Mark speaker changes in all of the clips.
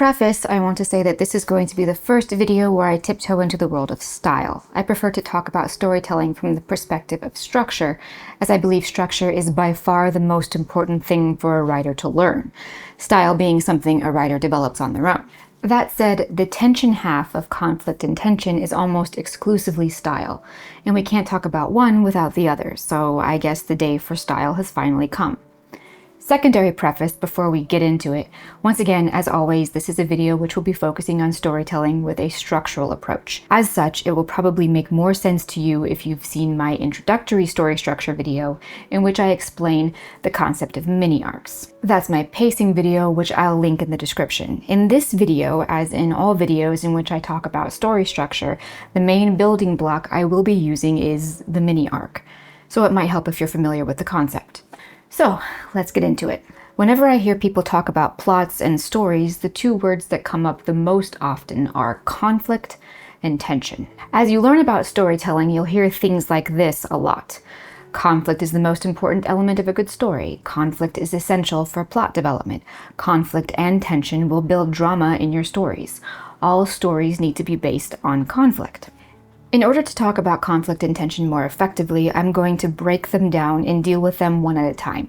Speaker 1: preface, I want to say that this is going to be the first video where I tiptoe into the world of style. I prefer to talk about storytelling from the perspective of structure, as I believe structure is by far the most important thing for a writer to learn, style being something a writer develops on their own. That said, the tension half of conflict and tension is almost exclusively style, and we can't talk about one without the other, so I guess the day for style has finally come. Secondary preface before we get into it. Once again, as always, this is a video which will be focusing on storytelling with a structural approach. As such, it will probably make more sense to you if you've seen my introductory story structure video, in which I explain the concept of mini arcs. That's my pacing video, which I'll link in the description. In this video, as in all videos in which I talk about story structure, the main building block I will be using is the mini arc. So it might help if you're familiar with the concept. So, let's get into it. Whenever I hear people talk about plots and stories, the two words that come up the most often are conflict and tension. As you learn about storytelling, you'll hear things like this a lot. Conflict is the most important element of a good story. Conflict is essential for plot development. Conflict and tension will build drama in your stories. All stories need to be based on conflict. In order to talk about conflict and tension more effectively, I'm going to break them down and deal with them one at a time.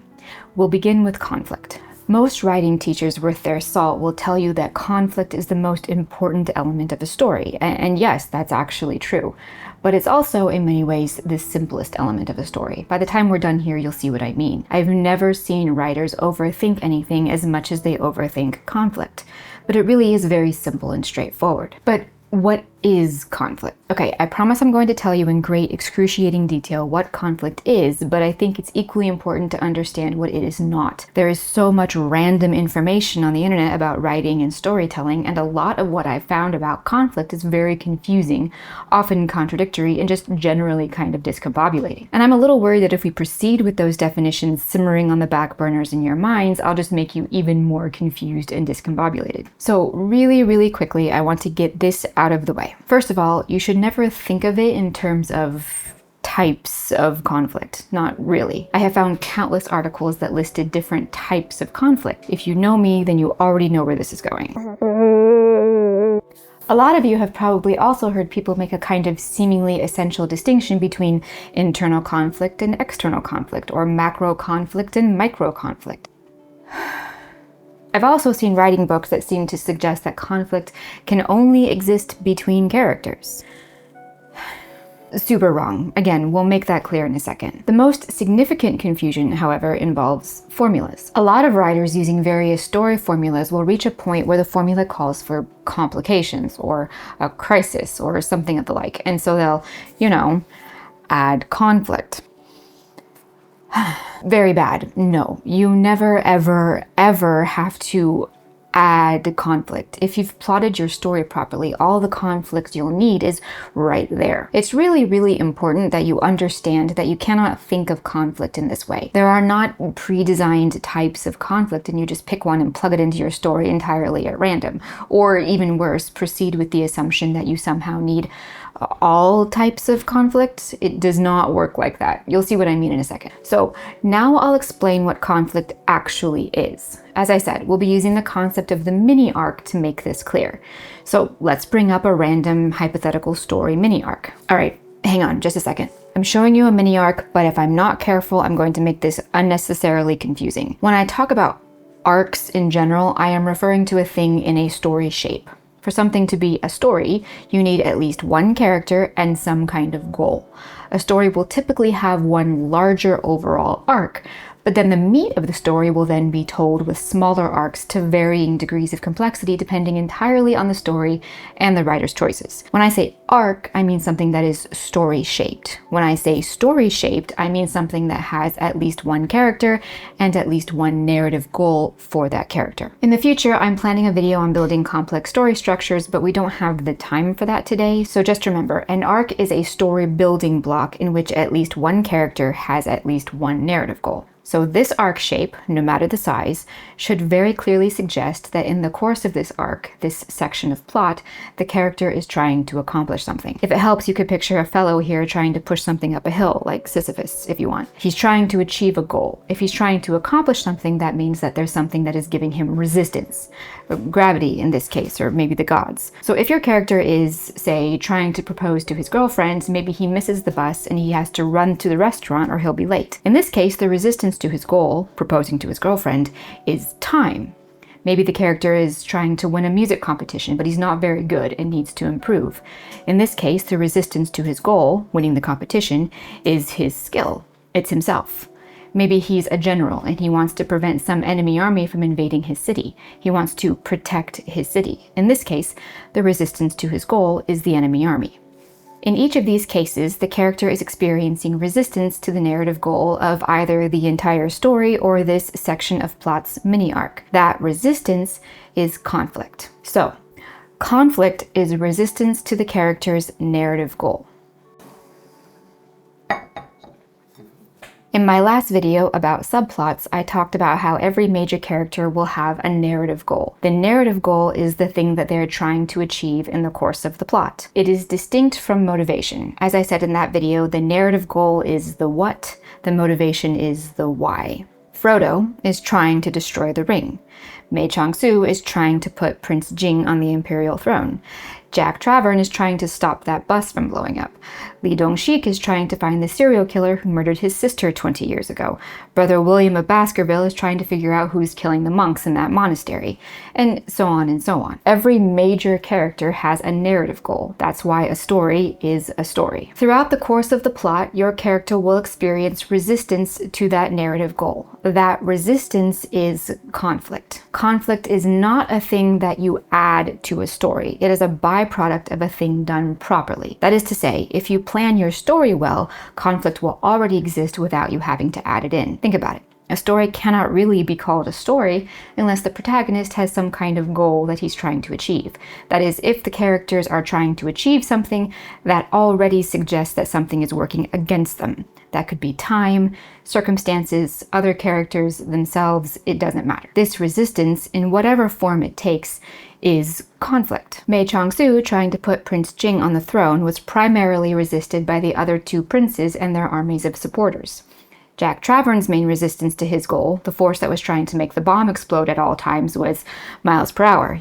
Speaker 1: We'll begin with conflict. Most writing teachers worth their salt will tell you that conflict is the most important element of a story, and yes, that's actually true. But it's also, in many ways, the simplest element of a story. By the time we're done here, you'll see what I mean. I've never seen writers overthink anything as much as they overthink conflict, but it really is very simple and straightforward. But what is conflict? Okay, I promise I'm going to tell you in great excruciating detail what conflict is, but I think it's equally important to understand what it is not. There is so much random information on the internet about writing and storytelling, and a lot of what I've found about conflict is very confusing, often contradictory, and just generally kind of discombobulating. And I'm a little worried that if we proceed with those definitions simmering on the back burners in your minds, I'll just make you even more confused and discombobulated. So really quickly, I want to get this out of the way. First of all, you should never think of it in terms of types of conflict. Not really. I have found countless articles that listed different types of conflict. If you know me, then you already know where this is going. A lot of you have probably also heard people make a kind of seemingly essential distinction between internal conflict and external conflict, or macro conflict and micro conflict. I've also seen writing books that seem to suggest that conflict can only exist between characters. Super wrong. Again, we'll make that clear in a second. The most significant confusion, however, involves formulas. A lot of writers using various story formulas will reach a point where the formula calls for complications or a crisis or something of the like, and so they'll, add conflict. Very bad. No, you never, ever have to add conflict. If you've plotted your story properly, all the conflict you'll need is right there. It's really important that you understand that you cannot think of conflict in this way. There are not pre-designed types of conflict and you just pick one and plug it into your story entirely at random. Or even worse, proceed with the assumption that you somehow need all types of conflict. It does not work like that. You'll see what I mean in a second. So now I'll explain what conflict actually is. As I said, we'll be using the concept of the mini arc to make this clear. So let's bring up a random hypothetical story mini arc. All right, hang on just a second. I'm showing you a mini arc, but if I'm not careful, I'm going to make this unnecessarily confusing. When I talk about arcs in general, I am referring to a thing in a story shape. For something to be a story, you need at least one character and some kind of goal. A story will typically have one larger overall arc, but then the meat of the story will then be told with smaller arcs to varying degrees of complexity depending entirely on the story and the writer's choices. When I say arc, I mean something that is story-shaped. When I say story-shaped, I mean something that has at least one character and at least one narrative goal for that character. In the future, I'm planning a video on building complex story structures, but we don't have the time for that today, so just remember, an arc is a story building block in which at least one character has at least one narrative goal. So this arc shape, no matter the size, should very clearly suggest that in the course of this arc, this section of plot, the character is trying to accomplish something. If it helps, you could picture a fellow here trying to push something up a hill, like Sisyphus, if you want. He's trying to achieve a goal. If he's trying to accomplish something, that means that there's something that is giving him resistance. Gravity in this case, or maybe the gods. So if your character is, say, trying to propose to his girlfriend, maybe he misses the bus and he has to run to the restaurant or he'll be late. In this case, the resistance to his goal, proposing to his girlfriend, is time. Maybe the character is trying to win a music competition, but he's not very good and needs to improve. In this case, the resistance to his goal, winning the competition, is his skill. It's himself. Maybe he's a general and he wants to prevent some enemy army from invading his city. He wants to protect his city. In this case, the resistance to his goal is the enemy army. In each of these cases, the character is experiencing resistance to the narrative goal of either the entire story or this section of plot's mini-arc. That resistance is conflict. So, conflict is resistance to the character's narrative goal. In my last video about subplots, I talked about how every major character will have a narrative goal. The narrative goal is the thing that they're trying to achieve in the course of the plot. It is distinct from motivation. As I said in that video, the narrative goal is the what, the motivation is the why. Frodo is trying to destroy the ring. Mei Changsu is trying to put Prince Jing on the imperial throne. Jack Travern is trying to stop that bus from blowing up. Li Dongshik is trying to find the serial killer who murdered his sister 20 years ago. Brother William of Baskerville is trying to figure out who's killing the monks in that monastery. And so on and so on. Every major character has a narrative goal. That's why a story is a story. Throughout the course of the plot, your character will experience resistance to that narrative goal. That resistance is conflict. Conflict is not a thing that you add to a story. It is a byproduct of a thing done properly. That is to say, if you plan your story well, conflict will already exist without you having to add it in. Think about it. A story cannot really be called a story unless the protagonist has some kind of goal that he's trying to achieve. That is, if the characters are trying to achieve something, that already suggests that something is working against them. That could be time, circumstances, other characters themselves, it doesn't matter. This resistance, in whatever form it takes, is conflict. Mei Changsu trying to put Prince Jing on the throne was primarily resisted by the other two princes and their armies of supporters. Jack Travern's main resistance to his goal, the force that was trying to make the bomb explode at all times, was miles per hour,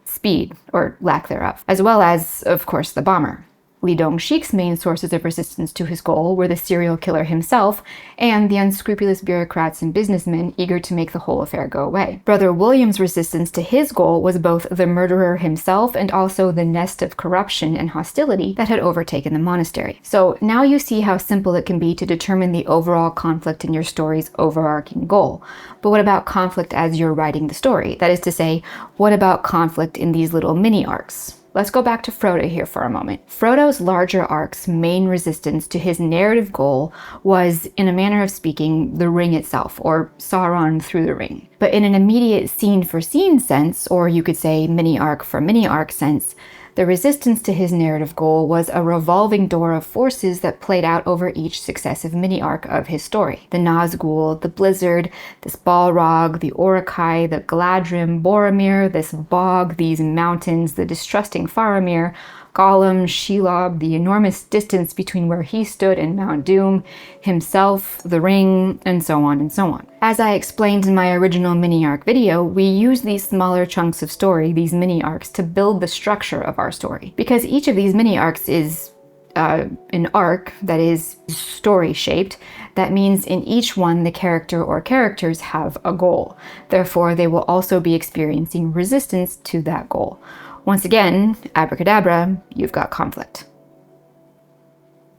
Speaker 1: speed, or lack thereof, as well as, of course, the bomber. Li Dongshik's main sources of resistance to his goal were the serial killer himself and the unscrupulous bureaucrats and businessmen eager to make the whole affair go away. Brother William's resistance to his goal was both the murderer himself and also the nest of corruption and hostility that had overtaken the monastery. So now you see how simple it can be to determine the overall conflict in your story's overarching goal. But what about conflict as you're writing the story? That is to say, what about conflict in these little mini arcs? Let's go back to Frodo here for a moment. Frodo's larger arc's main resistance to his narrative goal was, in a manner of speaking, the ring itself, or Sauron through the ring. But in an immediate scene-for-scene sense, or you could say mini-arc for mini-arc sense, the resistance to his narrative goal was a revolving door of forces that played out over each successive mini-arc of his story. The Nazgul, the Blizzard, this Balrog, the Uruk-hai, the Galadrim, Boromir, this bog, these mountains, the distrusting Faramir, Gollum, Shelob, the enormous distance between where he stood and Mount Doom, himself, the ring, and so on and so on. As I explained in my original mini-arc video, we use these smaller chunks of story, these mini-arcs, to build the structure of our story. Because each of these mini-arcs is an arc that is story-shaped, that means in each one the character or characters have a goal. Therefore, they will also be experiencing resistance to that goal. Once again, abracadabra, you've got conflict.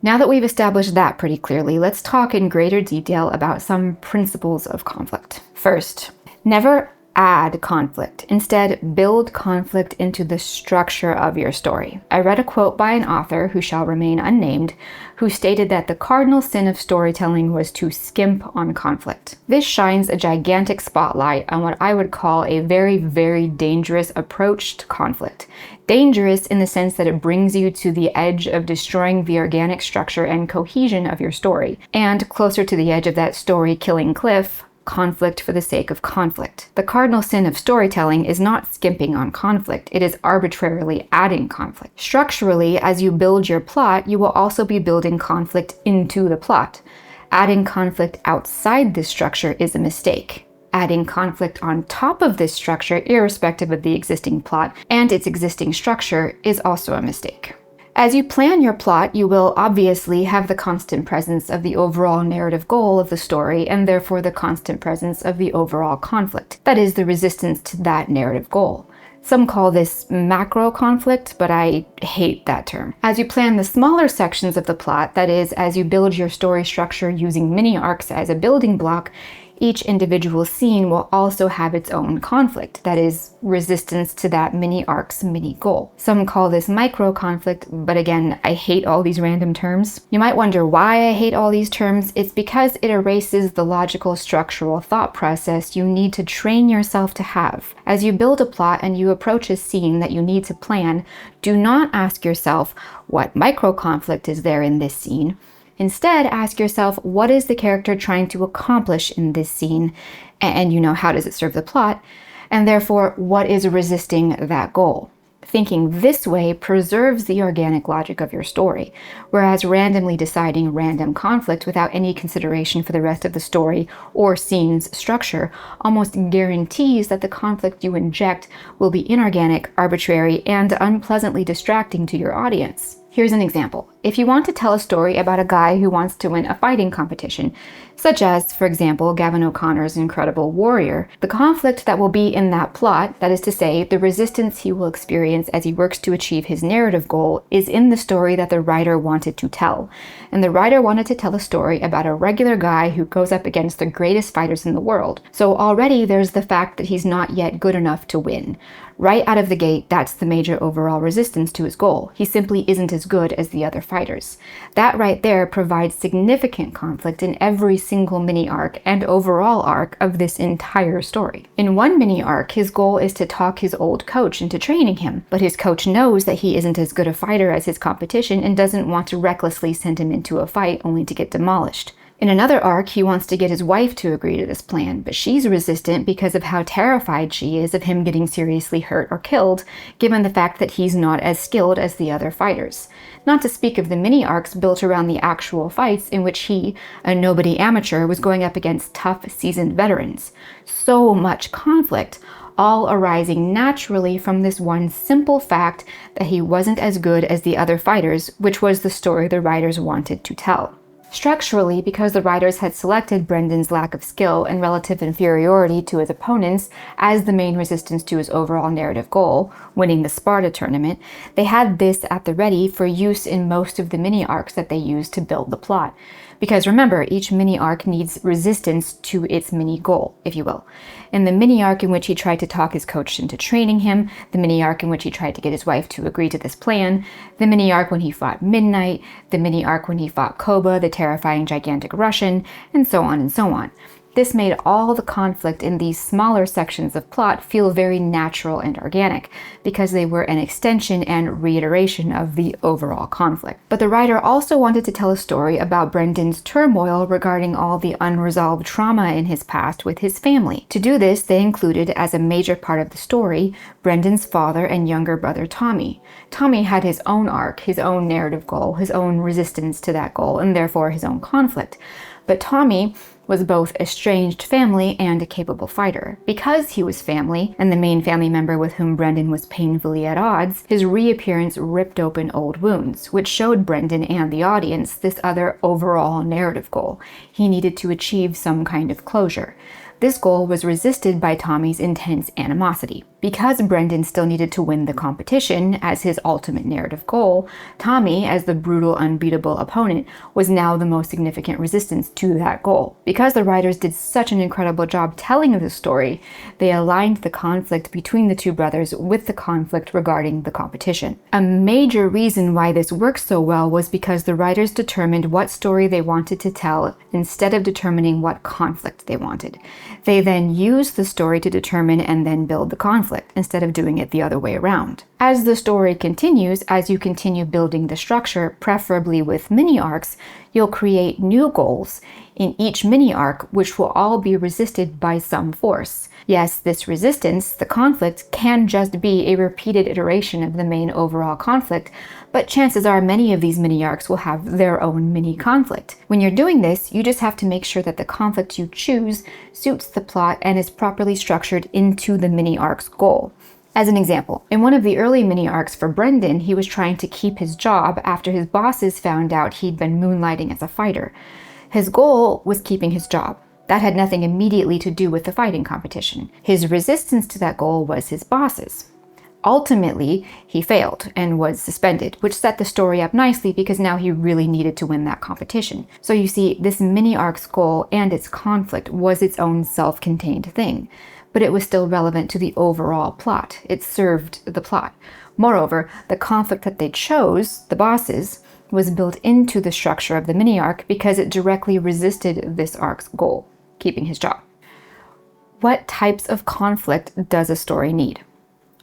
Speaker 1: Now that we've established that pretty clearly, let's talk in greater detail about some principles of conflict. First, never add conflict. Instead, build conflict into the structure of your story. I read a quote by an author who shall remain unnamed, who stated that the cardinal sin of storytelling was to skimp on conflict. This shines a gigantic spotlight on what I would call a very, very dangerous approach to conflict. Dangerous in the sense that it brings you to the edge of destroying the organic structure and cohesion of your story, and closer to the edge of that story-killing cliff, conflict for the sake of conflict. The cardinal sin of storytelling is not skimping on conflict, it is arbitrarily adding conflict. Structurally, as you build your plot, you will also be building conflict into the plot. Adding conflict outside this structure is a mistake. Adding conflict on top of this structure, irrespective of the existing plot and its existing structure, is also a mistake. As you plan your plot, you will obviously have the constant presence of the overall narrative goal of the story, and therefore the constant presence of the overall conflict. That is, the resistance to that narrative goal. Some call this macro conflict, but I hate that term. As you plan the smaller sections of the plot, that is, as you build your story structure using mini arcs as a building block, each individual scene will also have its own conflict, that is, resistance to that mini arc's mini goal. Some call this micro conflict, but again, I hate all these random terms. You might wonder why I hate all these terms. It's because it erases the logical structural thought process you need to train yourself to have. As you build a plot and you approach a scene that you need to plan, do not ask yourself, what micro conflict is there in this scene? Instead, ask yourself, what is the character trying to accomplish in this scene? And how does it serve the plot? And therefore, what is resisting that goal? Thinking this way preserves the organic logic of your story, whereas randomly deciding random conflict without any consideration for the rest of the story or scene's structure almost guarantees that the conflict you inject will be inorganic, arbitrary, and unpleasantly distracting to your audience. Here's an example. If you want to tell a story about a guy who wants to win a fighting competition, such as, for example, Gavin O'Connor's Incredible Warrior, the conflict that will be in that plot, that is to say, the resistance he will experience as he works to achieve his narrative goal, is in the story that the writer wanted to tell. And the writer wanted to tell a story about a regular guy who goes up against the greatest fighters in the world. So already there's the fact that he's not yet good enough to win. Right out of the gate, that's the major overall resistance to his goal. He simply isn't as good as the other fighters. That right there provides significant conflict in every single mini arc and overall arc of this entire story. In one mini arc, his goal is to talk his old coach into training him, but his coach knows that he isn't as good a fighter as his competition and doesn't want to recklessly send him into a fight only to get demolished. In another arc, he wants to get his wife to agree to this plan, but she's resistant because of how terrified she is of him getting seriously hurt or killed, given the fact that he's not as skilled as the other fighters. Not to speak of the mini arcs built around the actual fights in which he, a nobody amateur, was going up against tough, seasoned veterans. So much conflict, all arising naturally from this one simple fact that he wasn't as good as the other fighters, which was the story the writers wanted to tell. Structurally, because the writers had selected Brendan's lack of skill and relative inferiority to his opponents as the main resistance to his overall narrative goal, winning the Sparta tournament, they had this at the ready for use in most of the mini arcs that they used to build the plot. Because remember, each mini arc needs resistance to its mini goal, if you will. In the mini arc in which he tried to talk his coach into training him, the mini arc in which he tried to get his wife to agree to this plan, the mini arc when he fought Midnight, the mini arc when he fought Koba, the terrifying gigantic Russian, and so on and so on. This made all the conflict in these smaller sections of plot feel very natural and organic, because they were an extension and reiteration of the overall conflict. But the writer also wanted to tell a story about Brendan's turmoil regarding all the unresolved trauma in his past with his family. To do this, they included, as a major part of the story, Brendan's father and younger brother Tommy. Tommy had his own arc, his own narrative goal, his own resistance to that goal, and therefore his own conflict. But Tommy was both estranged family and a capable fighter. Because he was family, and the main family member with whom Brendan was painfully at odds, his reappearance ripped open old wounds, which showed Brendan and the audience this other overall narrative goal. He needed to achieve some kind of closure. This goal was resisted by Tommy's intense animosity. Because Brendan still needed to win the competition as his ultimate narrative goal, Tommy, as the brutal, unbeatable opponent, was now the most significant resistance to that goal. Because the writers did such an incredible job telling the story, they aligned the conflict between the two brothers with the conflict regarding the competition. A major reason why this works so well was because the writers determined what story they wanted to tell instead of determining what conflict they wanted. They then used the story to determine and then build the conflict, instead of doing it the other way around. As the story continues, as you continue building the structure, preferably with mini arcs, you'll create new goals in each mini arc, which will all be resisted by some force. Yes, this resistance, the conflict, can just be a repeated iteration of the main overall conflict, but chances are many of these mini arcs will have their own mini conflict. When you're doing this, you just have to make sure that the conflict you choose suits the plot and is properly structured into the mini arc's goal. As an example, in one of the early mini arcs for Brendan, he was trying to keep his job after his bosses found out he'd been moonlighting as a fighter. His goal was keeping his job. That had nothing immediately to do with the fighting competition. His resistance to that goal was his bosses. Ultimately, he failed and was suspended, which set the story up nicely because now he really needed to win that competition. So you see, this mini arc's goal and its conflict was its own self-contained thing, but it was still relevant to the overall plot. It served the plot. Moreover, the conflict that they chose, the bosses, was built into the structure of the mini arc because it directly resisted this arc's goal, keeping his job. What types of conflict does a story need?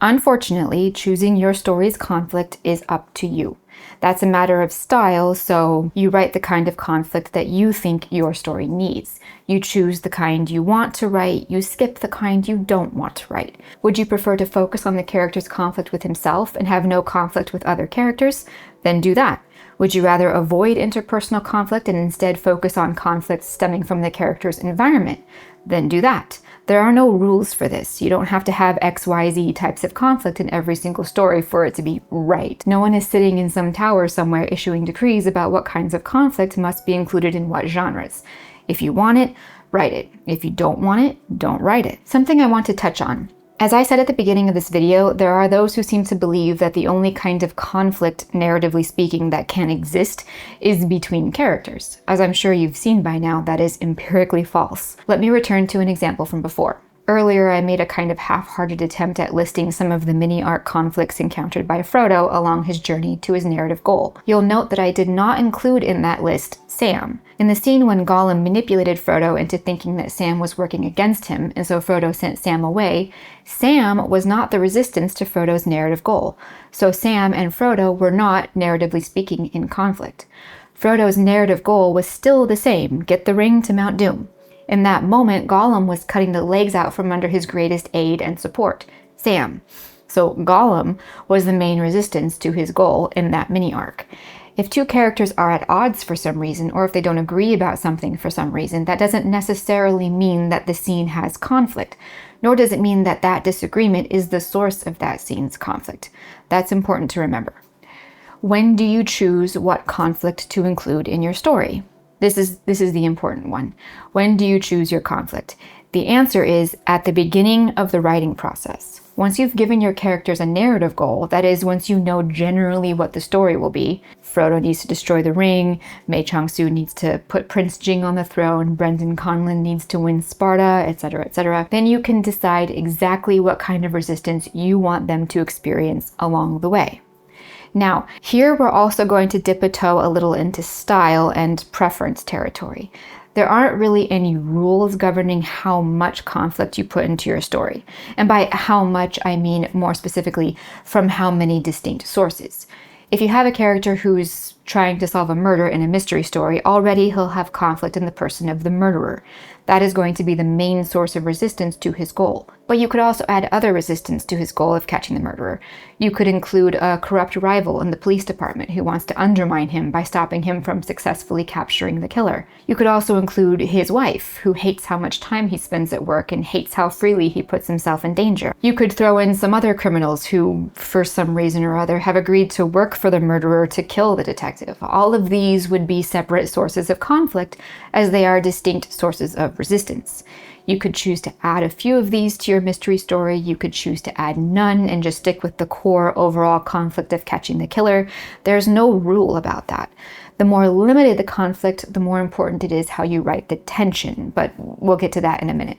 Speaker 1: Unfortunately, choosing your story's conflict is up to you. That's a matter of style, so you write the kind of conflict that you think your story needs. You choose the kind you want to write, you skip the kind you don't want to write. Would you prefer to focus on the character's conflict with himself and have no conflict with other characters? Then do that. Would you rather avoid interpersonal conflict and instead focus on conflicts stemming from the character's environment? Then do that. There are no rules for this. You don't have to have XYZ types of conflict in every single story for it to be right. No one is sitting in some tower somewhere issuing decrees about what kinds of conflict must be included in what genres. If you want it, write it. If you don't want it, don't write it. Something I want to touch on. As I said at the beginning of this video, there are those who seem to believe that the only kind of conflict, narratively speaking, that can exist is between characters. As I'm sure you've seen by now, that is empirically false. Let me return to an example from before. Earlier, I made a kind of half-hearted attempt at listing some of the mini-arc conflicts encountered by Frodo along his journey to his narrative goal. You'll note that I did not include in that list Sam. In the scene when Gollum manipulated Frodo into thinking that Sam was working against him, and so Frodo sent Sam away, Sam was not the resistance to Frodo's narrative goal. So Sam and Frodo were not, narratively speaking, in conflict. Frodo's narrative goal was still the same: get the ring to Mount Doom. In that moment, Gollum was cutting the legs out from under his greatest aid and support, Sam. So Gollum was the main resistance to his goal in that mini-arc. If two characters are at odds for some reason, or if they don't agree about something for some reason, that doesn't necessarily mean that the scene has conflict, nor does it mean that that disagreement is the source of that scene's conflict. That's important to remember. When do you choose what conflict to include in your story? This is the important one. When do you choose your conflict? The answer is at the beginning of the writing process. Once you've given your characters a narrative goal, that is, once you know generally what the story will be, Frodo needs to destroy the ring, Mei Chang-su needs to put Prince Jing on the throne, Brendan Conlon needs to win Sparta, etc., then you can decide exactly what kind of resistance you want them to experience along the way. Now, here we're also going to dip a toe a little into style and preference territory. There aren't really any rules governing how much conflict you put into your story. And by how much, I mean more specifically from how many distinct sources. If you have a character who's trying to solve a murder in a mystery story, already he'll have conflict in the person of the murderer. That is going to be the main source of resistance to his goal. But you could also add other resistance to his goal of catching the murderer. You could include a corrupt rival in the police department who wants to undermine him by stopping him from successfully capturing the killer. You could also include his wife, who hates how much time he spends at work and hates how freely he puts himself in danger. You could throw in some other criminals who, for some reason or other, have agreed to work for the murderer to kill the detective. perspective. All of these would be separate sources of conflict as they are distinct sources of resistance. You could choose to add a few of these to your mystery story. You could choose to add none and just stick with the core overall conflict of catching the killer. There's no rule about that. The more limited the conflict, the more important it is how you write the tension, but we'll get to that in a minute.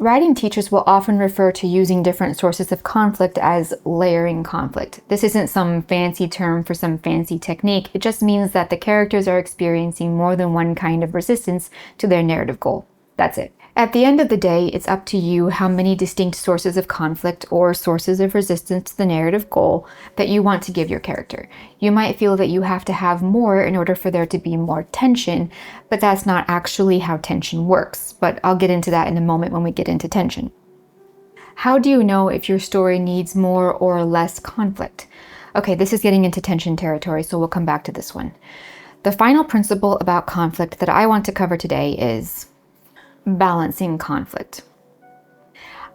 Speaker 1: Writing teachers will often refer to using different sources of conflict as layering conflict. This isn't some fancy term for some fancy technique. It just means that the characters are experiencing more than one kind of resistance to their narrative goal. That's it. At the end of the day, it's up to you how many distinct sources of conflict or sources of resistance to the narrative goal that you want to give your character. You might feel that you have to have more in order for there to be more tension, but that's not actually how tension works. But I'll get into that in a moment when we get into tension. How do you know if your story needs more or less conflict? Okay, this is getting into tension territory, so we'll come back to this one. The final principle about conflict that I want to cover today is balancing conflict.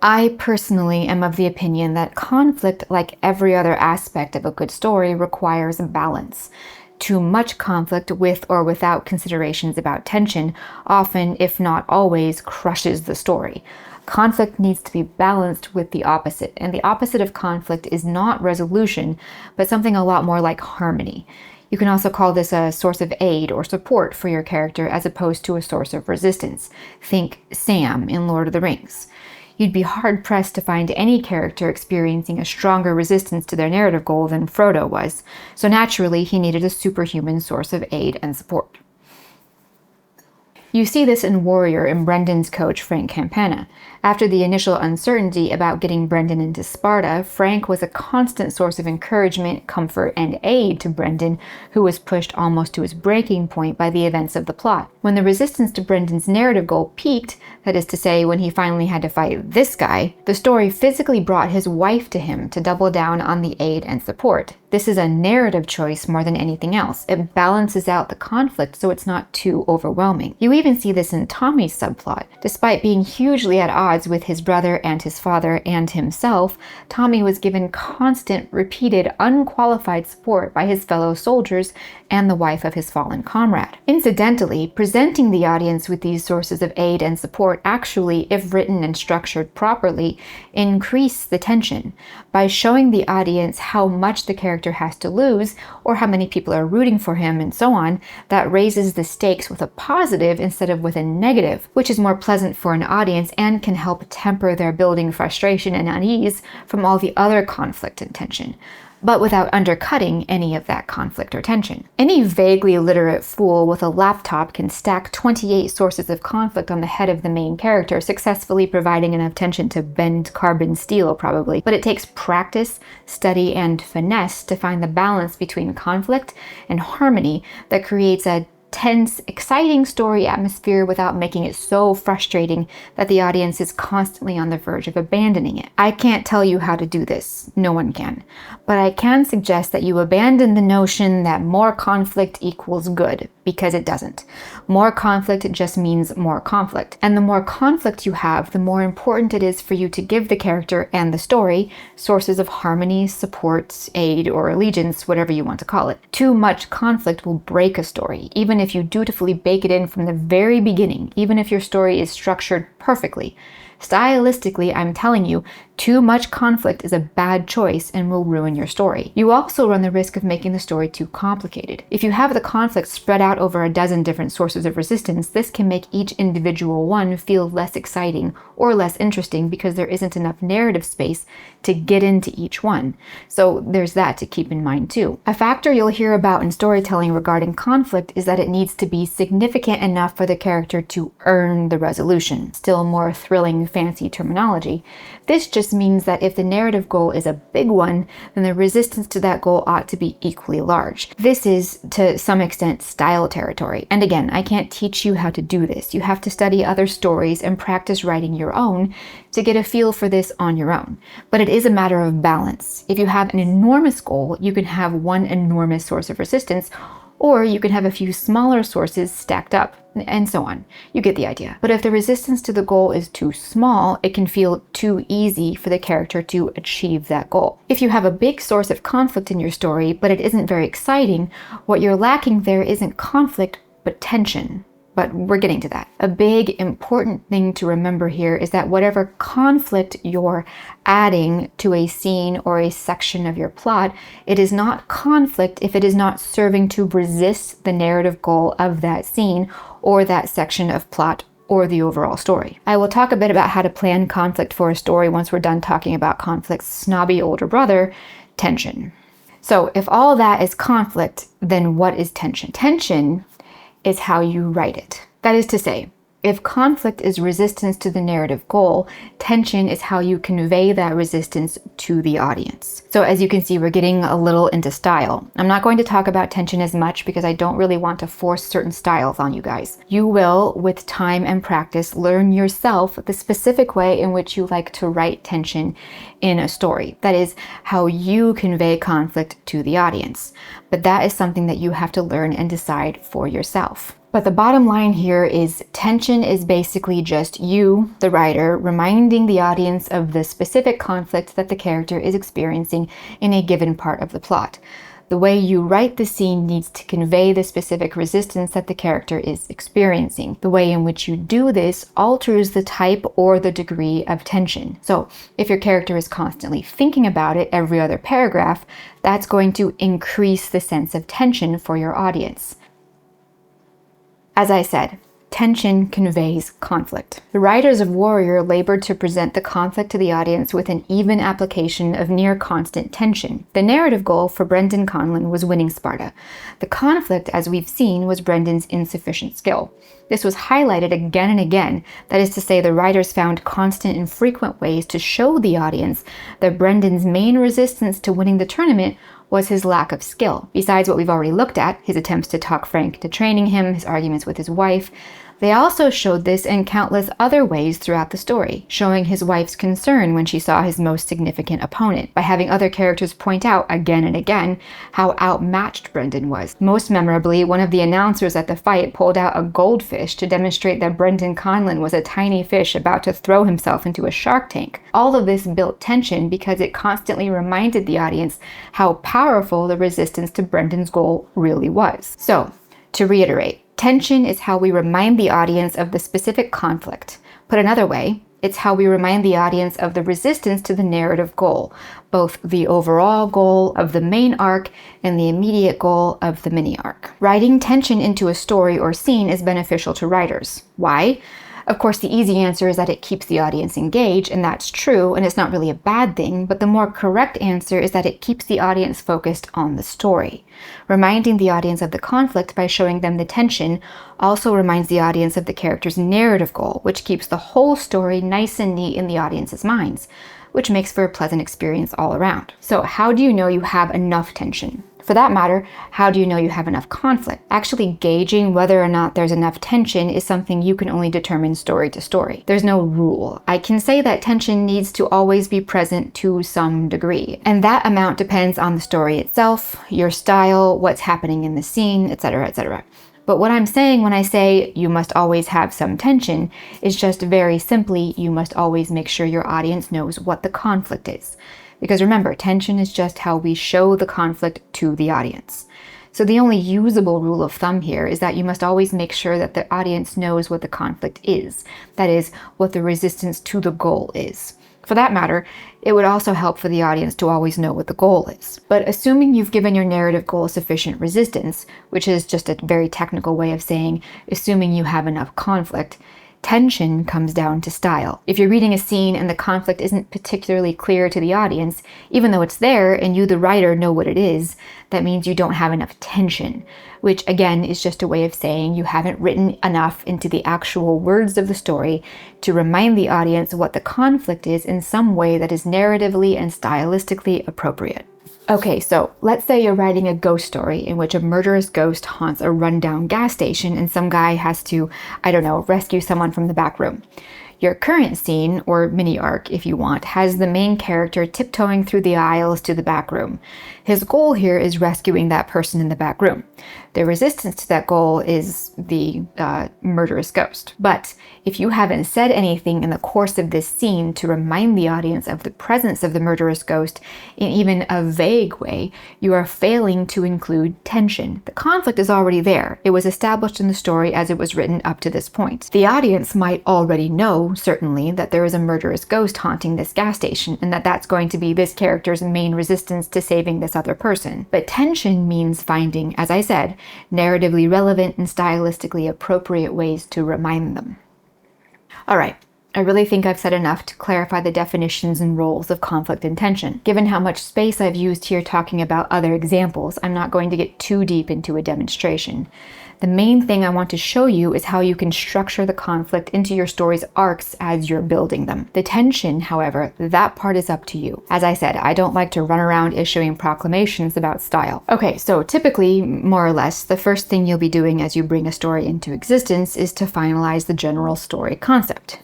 Speaker 1: I personally am of the opinion that conflict, like every other aspect of a good story, requires a balance. Too much conflict with or without considerations about tension often, if not always, crushes the story. Conflict needs to be balanced with the opposite, and the opposite of conflict is not resolution, but something a lot more like harmony. You can also call this a source of aid or support for your character as opposed to a source of resistance. Think Sam in Lord of the Rings. You'd be hard-pressed to find any character experiencing a stronger resistance to their narrative goal than Frodo was, so naturally he needed a superhuman source of aid and support. You see this in Warrior in Brendan's coach, Frank Campana. After the initial uncertainty about getting Brendan into Sparta, Frank was a constant source of encouragement, comfort, and aid to Brendan, who was pushed almost to his breaking point by the events of the plot. When the resistance to Brendan's narrative goal peaked, that is to say, when he finally had to fight this guy, the story physically brought his wife to him to double down on the aid and support. This is a narrative choice more than anything else. It balances out the conflict so it's not too overwhelming. You even see this in Tommy's subplot. Despite being hugely at odds with his brother and his father and himself, Tommy was given constant, repeated, unqualified support by his fellow soldiers and the wife of his fallen comrade. Incidentally, presenting the audience with these sources of aid and support actually, if written and structured properly, increase the tension. By showing the audience how much the character has to lose, or how many people are rooting for him, and so on, that raises the stakes with a positive instead of with a negative, which is more pleasant for an audience and can help temper their building frustration and unease from all the other conflict and tension, but without undercutting any of that conflict or tension. Any vaguely literate fool with a laptop can stack 28 sources of conflict on the head of the main character, successfully providing enough tension to bend carbon steel, probably. But it takes practice, study, and finesse to find the balance between conflict and harmony that creates a tense, exciting story atmosphere without making it so frustrating that the audience is constantly on the verge of abandoning it. I can't tell you how to do this. No one can. But I can suggest that you abandon the notion that more conflict equals good, because it doesn't. More conflict just means more conflict. And the more conflict you have, the more important it is for you to give the character and the story sources of harmony, support, aid, or allegiance, whatever you want to call it. Too much conflict will break a story, even if you dutifully bake it in from the very beginning, even if your story is structured perfectly. Stylistically, I'm telling you, too much conflict is a bad choice and will ruin your story. You also run the risk of making the story too complicated. If you have the conflict spread out over a dozen different sources of resistance, this can make each individual one feel less exciting or less interesting because there isn't enough narrative space to get into each one. So there's that to keep in mind too. A factor you'll hear about in storytelling regarding conflict is that it needs to be significant enough for the character to earn the resolution. Still more thrilling, fancy terminology. This just means that if the narrative goal is a big one, then the resistance to that goal ought to be equally large. This is, to some extent, style territory. And again, I can't teach you how to do this. You have to study other stories and practice writing your own to get a feel for this on your own. But it is a matter of balance. If you have an enormous goal, you can have one enormous source of resistance, Or you can have a few smaller sources stacked up, and so on. You get the idea. But if the resistance to the goal is too small, it can feel too easy for the character to achieve that goal. If you have a big source of conflict in your story, but it isn't very exciting, what you're lacking there isn't conflict, but tension. But we're getting to that. A big important thing to remember here is that whatever conflict you're adding to a scene or a section of your plot, it is not conflict if it is not serving to resist the narrative goal of that scene or that section of plot or the overall story. I will talk a bit about how to plan conflict for a story once we're done talking about conflict's snobby older brother, tension. So if all that is conflict, then what is tension? Tension is how you write it. That is to say, if conflict is resistance to the narrative goal, tension is how you convey that resistance to the audience. So as you can see, we're getting a little into style. I'm not going to talk about tension as much because I don't really want to force certain styles on you guys. You will, with time and practice, learn yourself the specific way in which you like to write tension in a story. That is how you convey conflict to the audience. But that is something that you have to learn and decide for yourself. But the bottom line here is tension is basically just you, the writer, reminding the audience of the specific conflict that the character is experiencing in a given part of the plot. The way you write the scene needs to convey the specific resistance that the character is experiencing. The way in which you do this alters the type or the degree of tension. So if your character is constantly thinking about it every other paragraph, that's going to increase the sense of tension for your audience. As I said, tension conveys conflict. The writers of Warrior labored to present the conflict to the audience with an even application of near constant tension. The narrative goal for Brendan Conlon was winning Sparta. The conflict, as we've seen, was Brendan's insufficient skill. This was highlighted again and again. That is to say, the writers found constant and frequent ways to show the audience that Brendan's main resistance to winning the tournament was his lack of skill. Besides what we've already looked at, his attempts to talk Frank into training him, his arguments with his wife, they also showed this in countless other ways throughout the story, showing his wife's concern when she saw his most significant opponent, by having other characters point out again and again how outmatched Brendan was. Most memorably, one of the announcers at the fight pulled out a goldfish to demonstrate that Brendan Conlon was a tiny fish about to throw himself into a shark tank. All of this built tension because it constantly reminded the audience how powerful the resistance to Brendan's goal really was. So, to reiterate, tension is how we remind the audience of the specific conflict. Put another way, it's how we remind the audience of the resistance to the narrative goal, both the overall goal of the main arc and the immediate goal of the mini arc. Writing tension into a story or scene is beneficial to writers. Why? Of course, the easy answer is that it keeps the audience engaged, and that's true, and it's not really a bad thing, but the more correct answer is that it keeps the audience focused on the story. Reminding the audience of the conflict by showing them the tension also reminds the audience of the character's narrative goal, which keeps the whole story nice and neat in the audience's minds, which makes for a pleasant experience all around. So how do you know you have enough tension? For that matter, how do you know you have enough conflict? Actually gauging whether or not there's enough tension is something you can only determine story to story. There's no rule. I can say that tension needs to always be present to some degree, and that amount depends on the story itself, your style, what's happening in the scene, etc., etc. But what I'm saying when I say you must always have some tension is just very simply, you must always make sure your audience knows what the conflict is. Because remember, tension is just how we show the conflict to the audience. So the only usable rule of thumb here is that you must always make sure that the audience knows what the conflict is. That is, what the resistance to the goal is. For that matter, it would also help for the audience to always know what the goal is. But assuming you've given your narrative goal sufficient resistance, which is just a very technical way of saying assuming you have enough conflict, tension comes down to style. If you're reading a scene and the conflict isn't particularly clear to the audience, even though it's there and you, the writer, know what it is, that means you don't have enough tension, which again is just a way of saying you haven't written enough into the actual words of the story to remind the audience what the conflict is in some way that is narratively and stylistically appropriate. Okay, so let's say you're writing a ghost story in which a murderous ghost haunts a rundown gas station and some guy has to, I don't know, rescue someone from the back room. Your current scene, or mini arc if you want, has the main character tiptoeing through the aisles to the back room. His goal here is rescuing that person in the back room. The resistance to that goal is the murderous ghost. But if you haven't said anything in the course of this scene to remind the audience of the presence of the murderous ghost in even a vague way, you are failing to include tension. The conflict is already there. It was established in the story as it was written up to this point. The audience might already know, certainly, that there is a murderous ghost haunting this gas station and that that's going to be this character's main resistance to saving this other person. But tension means finding, as I said, narratively relevant and stylistically appropriate ways to remind them. All right, I really think I've said enough to clarify the definitions and roles of conflict and tension. Given how much space I've used here talking about other examples, I'm not going to get too deep into a demonstration. The main thing I want to show you is how you can structure the conflict into your story's arcs as you're building them. The tension, however, that part is up to you. As I said, I don't like to run around issuing proclamations about style. Okay, so typically, more or less, the first thing you'll be doing as you bring a story into existence is to finalize the general story concept.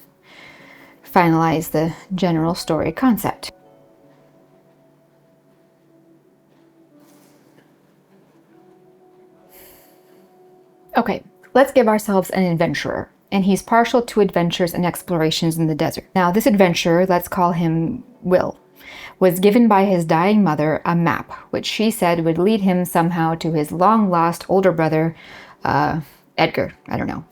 Speaker 1: Finalize the general story concept. Okay, let's give ourselves an adventurer, and he's partial to adventures and explorations in the desert. Now, this adventurer, let's call him Will, was given by his dying mother a map, which she said would lead him somehow to his long-lost older brother, Edgar. I don't know.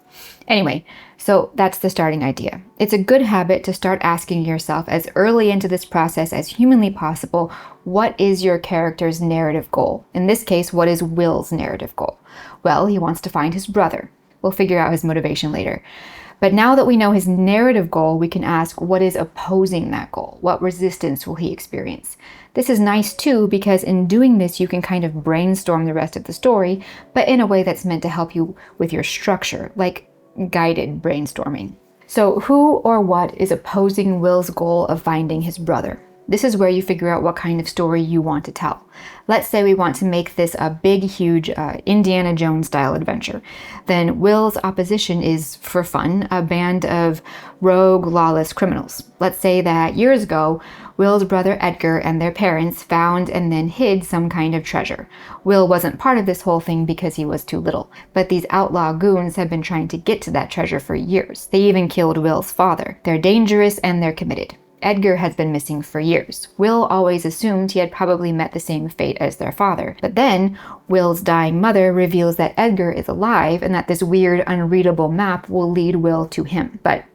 Speaker 1: Anyway, so that's the starting idea. It's a good habit to start asking yourself as early into this process as humanly possible, what is your character's narrative goal? In this case, what is Will's narrative goal? Well, he wants to find his brother. We'll figure out his motivation later. But now that we know his narrative goal, we can ask what is opposing that goal? What resistance will he experience? This is nice too, because in doing this, you can kind of brainstorm the rest of the story, but in a way that's meant to help you with your structure, like guided brainstorming. So who or what is opposing Will's goal of finding his brother? This is where you figure out what kind of story you want to tell. Let's say we want to make this a big, huge Indiana Jones style adventure. Then Will's opposition is, for fun, a band of rogue, lawless criminals. Let's say that years ago, Will's brother Edgar and their parents found and then hid some kind of treasure. Will wasn't part of this whole thing because he was too little, but these outlaw goons have been trying to get to that treasure for years. They even killed Will's father. They're dangerous and they're committed. Edgar has been missing for years. Will always assumed he had probably met the same fate as their father. But then, Will's dying mother reveals that Edgar is alive and that this weird, unreadable map will lead Will to him. But,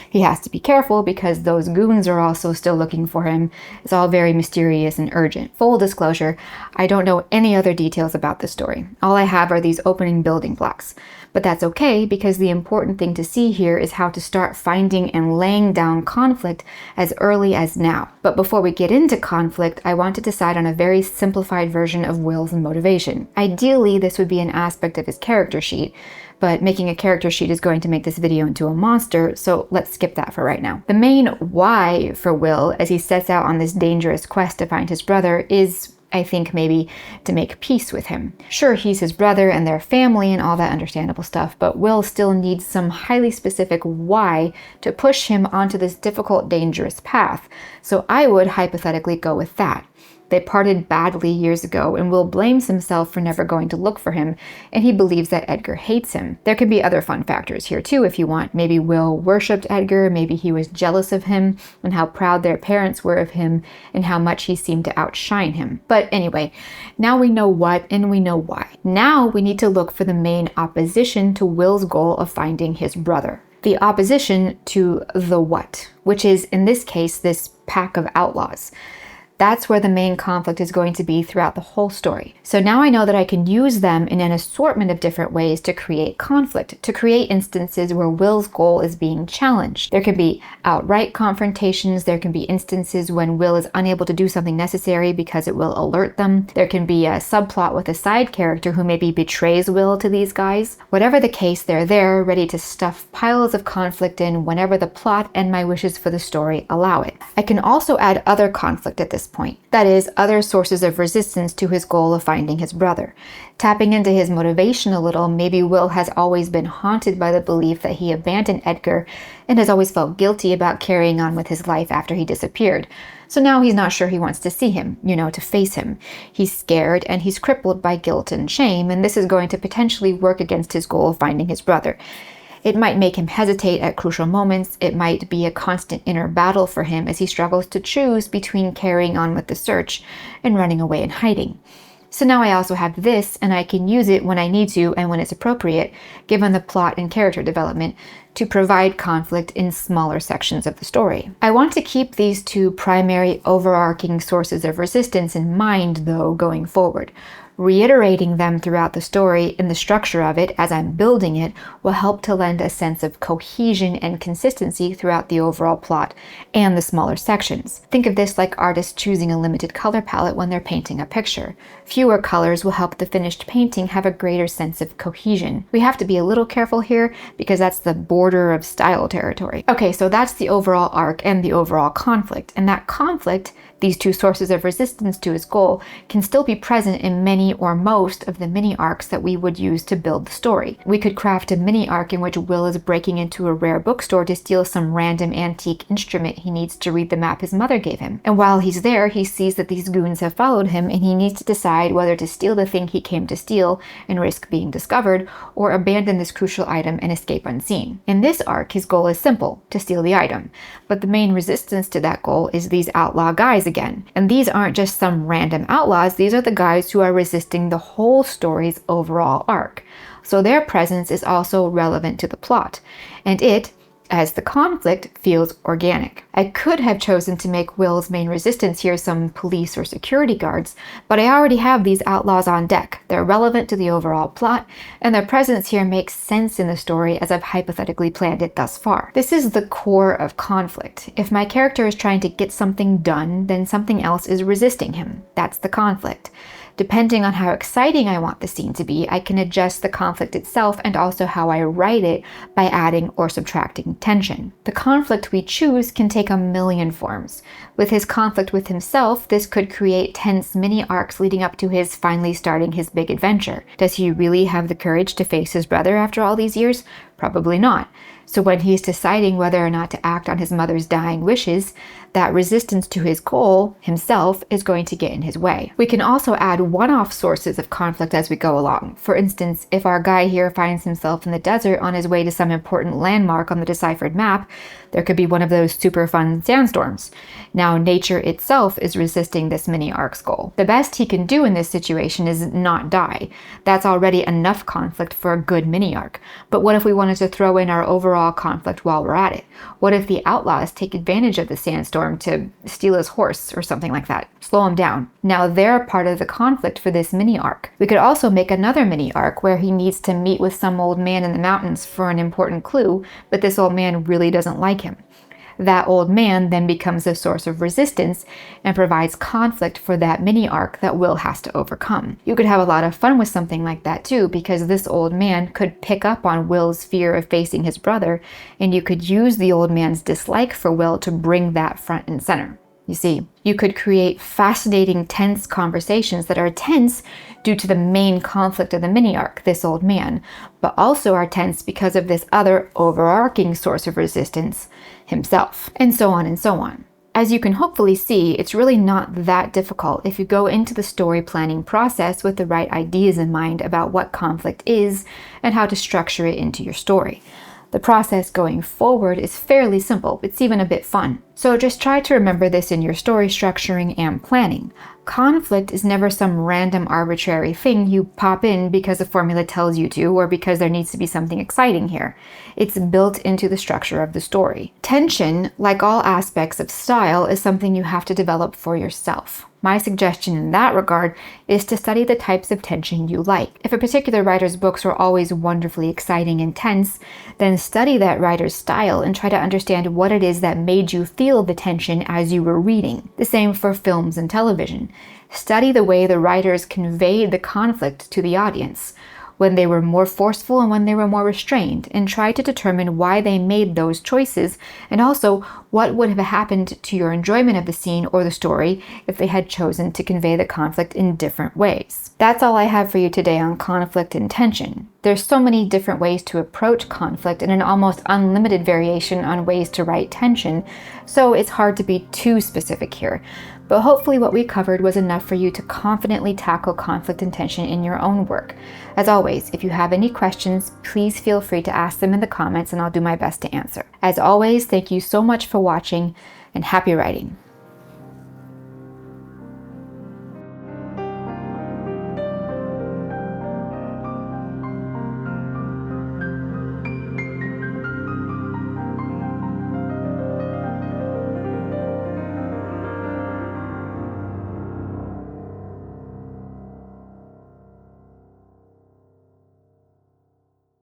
Speaker 1: he has to be careful because those goons are also still looking for him. It's all very mysterious and urgent. Full disclosure, I don't know any other details about this story. All I have are these opening building blocks. But that's okay, because the important thing to see here is how to start finding and laying down conflict as early as now. But before we get into conflict, I want to decide on a very simplified version of Will's motivation. Ideally, this would be an aspect of his character sheet, but making a character sheet is going to make this video into a monster, so let's skip that for right now. The main why for Will, as he sets out on this dangerous quest to find his brother, is, I think, maybe to make peace with him. Sure, he's his brother and their family and all that understandable stuff, but Will still needs some highly specific why to push him onto this difficult, dangerous path. So I would hypothetically go with that. They parted badly years ago, and Will blames himself for never going to look for him, and he believes that Edgar hates him. There could be other fun factors here too if you want. Maybe Will worshipped Edgar, maybe he was jealous of him, and how proud their parents were of him, and how much he seemed to outshine him. But anyway, now we know what and we know why. Now we need to look for the main opposition to Will's goal of finding his brother. The opposition to the what, which is, in this case, this pack of outlaws. That's where the main conflict is going to be throughout the whole story. So now I know that I can use them in an assortment of different ways to create conflict, to create instances where Will's goal is being challenged. There can be outright confrontations. There can be instances when Will is unable to do something necessary because it will alert them. There can be a subplot with a side character who maybe betrays Will to these guys. Whatever the case, they're there, ready to stuff piles of conflict in whenever the plot and my wishes for the story allow it. I can also add other conflict at this point. That is, other sources of resistance to his goal of finding his brother. Tapping into his motivation a little, maybe Will has always been haunted by the belief that he abandoned Edgar and has always felt guilty about carrying on with his life after he disappeared. So now he's not sure he wants to see him, to face him. He's scared and he's crippled by guilt and shame, and this is going to potentially work against his goal of finding his brother. It might make him hesitate at crucial moments. It might be a constant inner battle for him as he struggles to choose between carrying on with the search and running away and hiding. So now I also have this, and I can use it when I need to and when it's appropriate, given the plot and character development, to provide conflict in smaller sections of the story. I want to keep these two primary overarching sources of resistance in mind, though, going forward. Reiterating them throughout the story in the structure of it as I'm building it will help to lend a sense of cohesion and consistency throughout the overall plot and the smaller sections. Think of this like artists choosing a limited color palette when they're painting a picture. Fewer colors will help the finished painting have a greater sense of cohesion. We have to be a little careful here because that's the border of style territory. Okay, so that's the overall arc and the overall conflict, and that conflict, these two sources of resistance to his goal, can still be present in many or most of the mini arcs that we would use to build the story. We could craft a mini arc in which Will is breaking into a rare bookstore to steal some random antique instrument he needs to read the map his mother gave him. And while he's there, he sees that these goons have followed him and he needs to decide whether to steal the thing he came to steal and risk being discovered, or abandon this crucial item and escape unseen. In this arc, his goal is simple: to steal the item. But the main resistance to that goal is these outlaw guys again. And these aren't just some random outlaws, these are the guys who are resisting the whole story's overall arc. So their presence is also relevant to the plot, and it, as the conflict, feels organic. I could have chosen to make Will's main resistance here some police or security guards, but I already have these outlaws on deck. They're relevant to the overall plot, and their presence here makes sense in the story as I've hypothetically planned it thus far. This is the core of conflict. If my character is trying to get something done, then something else is resisting him. That's the conflict. Depending on how exciting I want the scene to be, I can adjust the conflict itself and also how I write it by adding or subtracting tension. The conflict we choose can take a million forms. With his conflict with himself, this could create tense mini arcs leading up to his finally starting his big adventure. Does he really have the courage to face his brother after all these years? Probably not. So when he's deciding whether or not to act on his mother's dying wishes, that resistance to his goal, himself, is going to get in his way. We can also add one-off sources of conflict as we go along. For instance, if our guy here finds himself in the desert on his way to some important landmark on the deciphered map, there could be one of those super fun sandstorms. Now, nature itself is resisting this mini arc's goal. The best he can do in this situation is not die. That's already enough conflict for a good mini arc. But what if we wanted to throw in our overall conflict while we're at it? What if the outlaws take advantage of the sandstorm to steal his horse or something like that? Slow him down. Now they're part of the conflict for this mini arc. We could also make another mini arc where he needs to meet with some old man in the mountains for an important clue, but this old man really doesn't like him. That old man then becomes a source of resistance and provides conflict for that mini arc that Will has to overcome. You could have a lot of fun with something like that too, because this old man could pick up on Will's fear of facing his brother, and you could use the old man's dislike for Will to bring that front and center. You see, you could create fascinating, tense conversations that are tense due to the main conflict of the mini arc, this old man, but also are tense because of this other overarching source of resistance, himself, and so on and so on. As you can hopefully see, it's really not that difficult if you go into the story planning process with the right ideas in mind about what conflict is and how to structure it into your story. The process going forward is fairly simple. It's even a bit fun. So just try to remember this in your story structuring and planning. Conflict is never some random arbitrary thing you pop in because the formula tells you to, or because there needs to be something exciting here. It's built into the structure of the story. Tension, like all aspects of style, is something you have to develop for yourself. My suggestion in that regard is to study the types of tension you like. If a particular writer's books are always wonderfully exciting and tense, then study that writer's style and try to understand what it is that made you feel the tension as you were reading. The same for films and television. Study the way the writers conveyed the conflict to the audience. when they were more forceful and when they were more restrained, and try to determine why they made those choices, and also what would have happened to your enjoyment of the scene or the story if they had chosen to convey the conflict in different ways. That's all I have for you today on conflict and tension. There's so many different ways to approach conflict and an almost unlimited variation on ways to write tension, so it's hard to be too specific here. But hopefully what we covered was enough for you to confidently tackle conflict and tension in your own work. As always, if you have any questions, please feel free to ask them in the comments and I'll do my best to answer. As always, thank you so much for watching and happy writing.